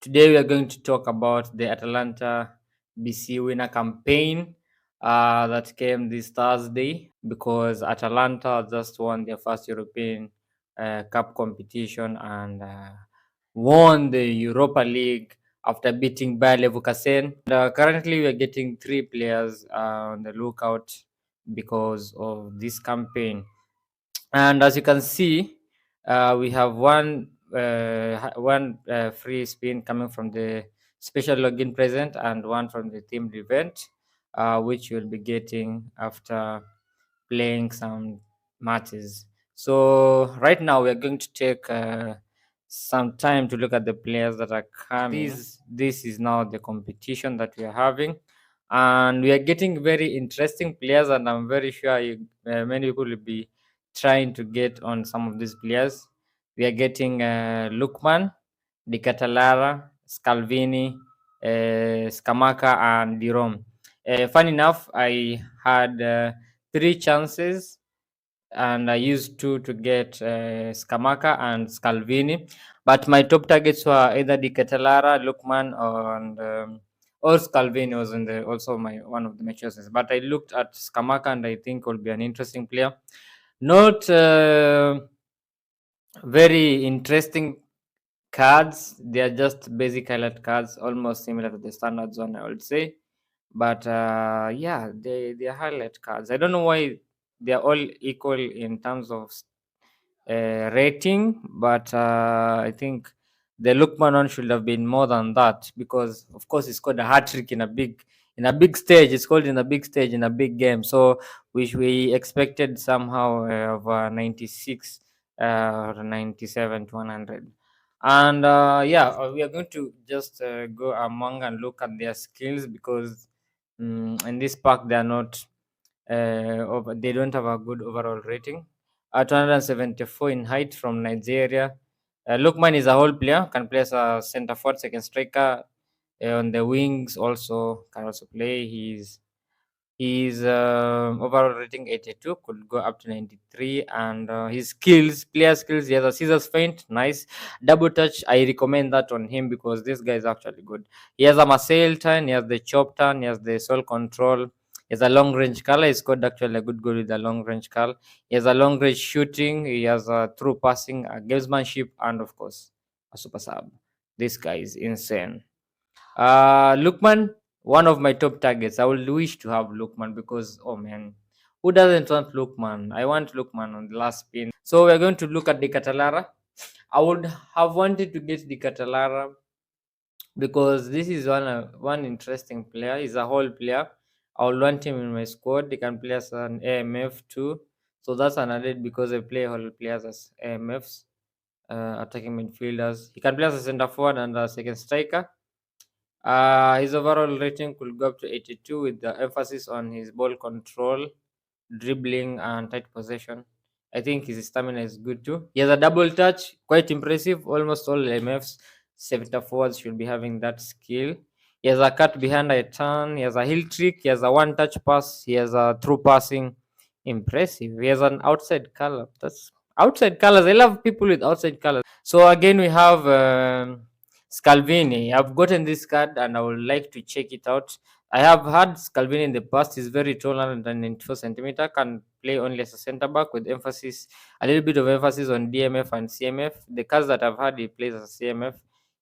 Today we are going to talk about the Atalanta BC Winner Campaign that came this Thursday because Atalanta just won their first European Cup competition and won the Europa League after beating Bayer Leverkusen. Currently, we are getting 3 players on the lookout because of this campaign. And as you can see, we have one free spin coming from the special login present and one from the themed event, which you'll be getting after playing some matches. So right now we are going to take some time to look at the players that are coming. This is now the competition that we are having, and we are getting very interesting players, and I'm very sure many people will be trying to get on some of these players. We are getting Lookman, Ketelera, Scalvini, Scamaca and De Rom. Fun enough, I had 3 chances and I used 2 to get Scamaca and Scalvini. But my top targets were either Ketelera, Lookman, or Scalvini was in the also my one of the choices. But I looked at Scamaca and I think will be an interesting player. Not very interesting cards. They are just basic highlight cards, almost similar to the standards one, I would say. But yeah, they are highlight cards. I don't know why they are all equal in terms of rating, but I think the Lookman one should have been more than that because, of course, he scored a hat trick in a big stage. It's called in a big stage in a big game. So we expected somehow of 96 or 97 to 100. And yeah, we are going to just go among and look at their skills because in this pack they are not they don't have a good overall rating. At 274 in height from Nigeria. Lookman is a whole player, can play as a center forward, second striker. On the wings also can also play. His overall rating 82, could go up to 93, and his player skills, he has a scissors feint, nice. Double touch, I recommend that on him because this guy is actually good. He has a Marseille turn, he has the chop turn, he has the soul control, he has a long range curl. He scored actually a good goal with a long range curl. He has a long range shooting, he has a through passing, a gamesmanship, and of course, a super sub. This guy is insane. Lookman, one of my top targets. I would wish to have Lookman because, oh man, who doesn't want Lookman? I want Lookman on the last spin. So we're going to look at the Ketelera. I would have wanted to get the Ketelera because this is one interesting player. He's a whole player. I would want him in my squad. He can play as an AMF too. So that's an added because I play whole players as AMFs, attacking midfielders. He can play as a center forward and a second striker. His overall rating could go up to 82 with the emphasis on his ball control, dribbling, and tight possession. I think his stamina is good too. He has a double touch, quite impressive. Almost all MFs, center forwards should be having that skill. He has a cut behind a turn. He has a heel trick. He has a one-touch pass. He has a through passing. Impressive. He has an outside color. That's outside colors. I love people with outside colors. So again, we have Scalvini. I've gotten this card and I would like to check it out. I have had Scalvini in the past. He's very tall, 194 centimeter, can play only as a center back with emphasis, a little bit of emphasis on DMF and CMF. The cards that I've had, he plays as a CMF.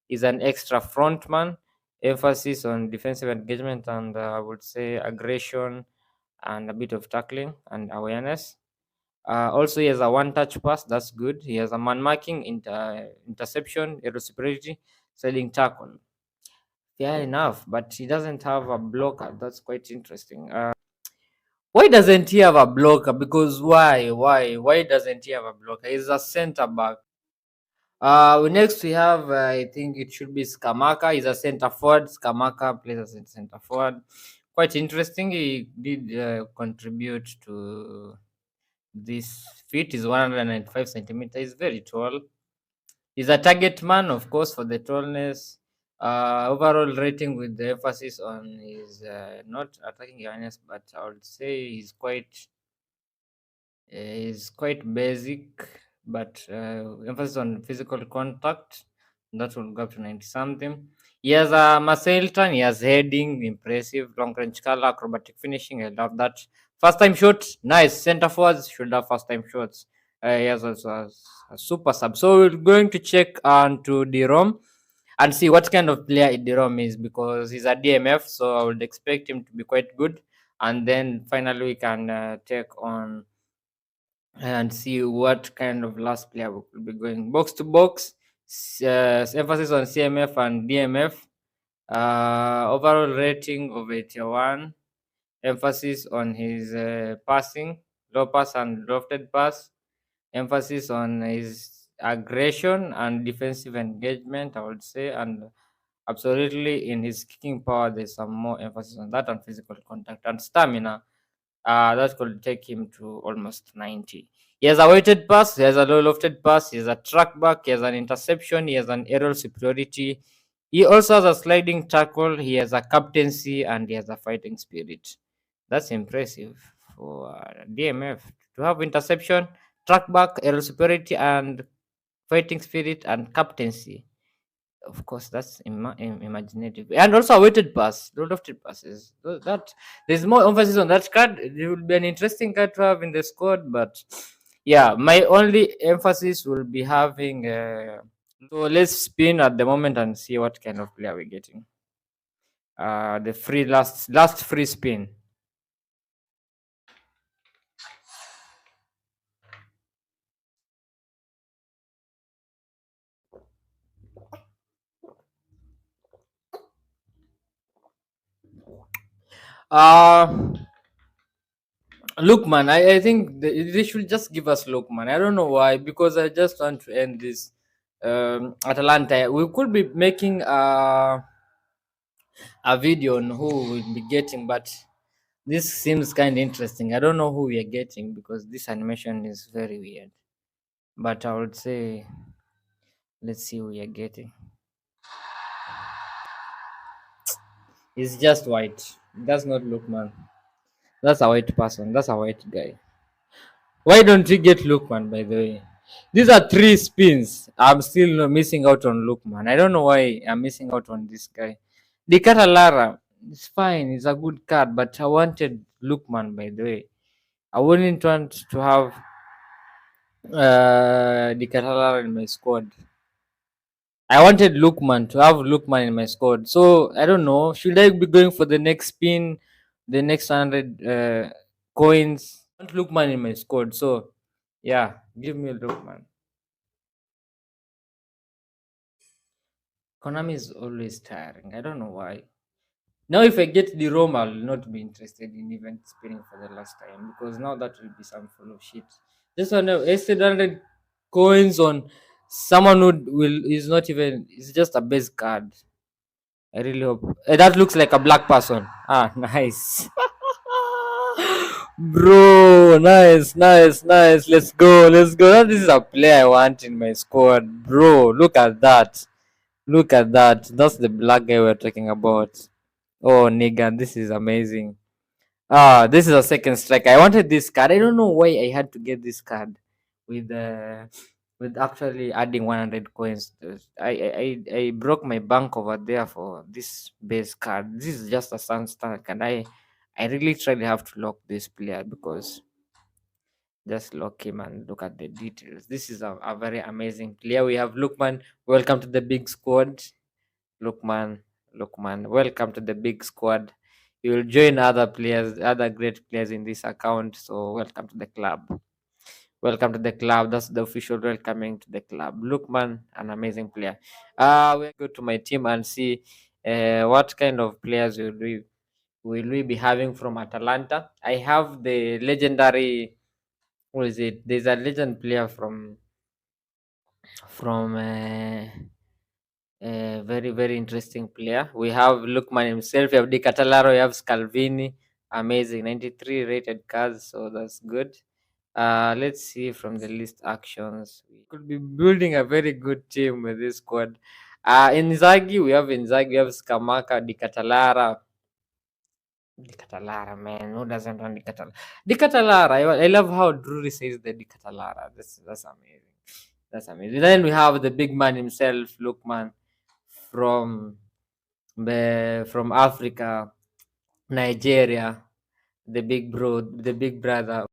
He's an extra frontman, emphasis on defensive engagement and I would say aggression and a bit of tackling and awareness. Also, he has a one-touch pass. That's good. He has a man marking, interception, aero superiority, sliding tackle. Fair enough, but he doesn't have a blocker. That's quite interesting. Why doesn't he have a blocker? Because why doesn't he have a blocker? He's a center back. Next we have I think it should be Scamaca. He's a center forward. Scamaca plays as a center forward. Quite interesting. He did contribute to this feat. Is 195 centimeters. He's very tall. He's a target man, of course, for the tallness. Overall rating with the emphasis on his not attacking awareness, but I would say he's quite basic, but emphasis on physical contact That will go up to 90 something. He has a muscle turn, he has heading, impressive, long range color, acrobatic finishing. I love that. First time shots, nice. Center forwards should have first time shots. He has also a super sub. So we're going to check on to De Rom and see what kind of player De Rom is, because he's a DMF, so I would expect him to be quite good. And then finally we can take on and see what kind of last player we could be going box to box. Emphasis on CMF and DMF. Overall rating of 81. Emphasis on his passing, low pass and lofted pass. Emphasis on his aggression and defensive engagement, I would say, and absolutely in his kicking power, there's some more emphasis on that, and physical contact and stamina. That could take him to almost 90. He has a weighted pass, he has a low lofted pass, he has a track back, he has an interception, he has an aerial superiority. He also has a sliding tackle, he has a captaincy, and he has a fighting spirit. That's impressive for DMF to have interception, track back, aerial superiority, and fighting spirit and captaincy. Of course, that's imaginative, and also a weighted pass, low lofted passes. That there's more emphasis on that card. It will be an interesting card to have in the squad, but yeah, my only emphasis will be having. So let's spin at the moment and see what kind of player we're getting. The free last free spin. Uh Lookman, I think they should just give us Lookman. I don't know why, because I just want to end this Atalanta. We could be making a video on who we'll be getting, but this seems kind of interesting. I don't know who we are getting because this animation is very weird. But I would say, let's see who we are getting. It's just white. That's not Lookman. That's a white person. That's a white guy. Why don't you get Lookman, by the way? These are three spins. I'm still missing out on Lookman. I don't know why I'm missing out on this guy. The Ketelera, it's fine. It's a good card, but I wanted Lookman, by the way. I wouldn't want to have the Ketelera in my squad. I wanted Lookman to have Lookman in my squad. So I don't know. Should I be going for the next spin, the next 100 coins? I want Lookman in my squad. So yeah, give me Lookman. Konami is always tiring. I don't know why. Now, if I get the Rome, I'll not be interested in even spinning for the last time, because now that will be some full of shit. Just on wasted 100 coins on someone who will is not even. It's just a base card. I really hope that looks like a black person. Ah, nice. Bro, nice, nice, nice. Let's go, let's go. This is a player I want in my squad, bro. Look at that. Look at that. That's the black guy we're talking about. Oh, nigga, this is amazing. This is a second strike. I wanted this card. I don't know why I had to get this card with with actually adding 100 coins. I broke my bank over there for this base card. This is just a sunstack, and I really try to have to lock this player, because just lock him and look at the details. This is a very amazing player. We have Lookman. Welcome to the big squad. Lookman, Lookman, welcome to the big squad. You will join other players, other great players in this account. So welcome to the club. Welcome to the club. That's the official welcoming to the club. Lookman, an amazing player. We'll go to my team and see what kind of players will we be having from Atalanta. I have the legendary. What is it? There's a legend player from. A very, very interesting player. We have Lookman himself, we have Di Catalaro, we have Scalvini. Amazing. 93 rated cards, so that's good. Let's see from the list actions. We could be building a very good team with this squad. Inzaghi, we have Scamaca, Di Catalara. Di Catalara, man. Who doesn't want Di Catalara? Di Catalara, I love how Drury says the Di Catalara. That's amazing. That's amazing. Then we have the big man himself, Lookman, from from Africa, Nigeria, the big bro, the big brother.